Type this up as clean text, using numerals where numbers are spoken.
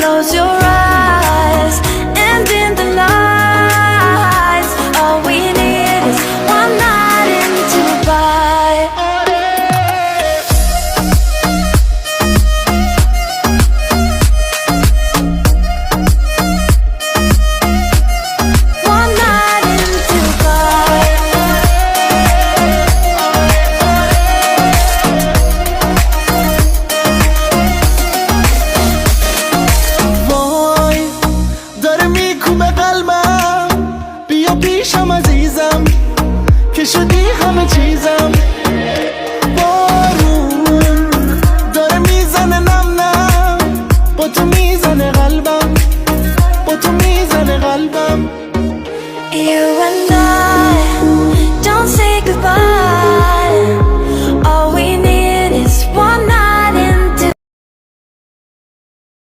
Close your eyes and in the lights, all we need is one night in Dubai. One night in Dubai. وای داره میکوبه قلبم، بیا پیشم عزیزم که شدی همه چیزم. بارون داره میزنه نم نم، با تو میزنه قلبم، با تو میزنه قلبم. You and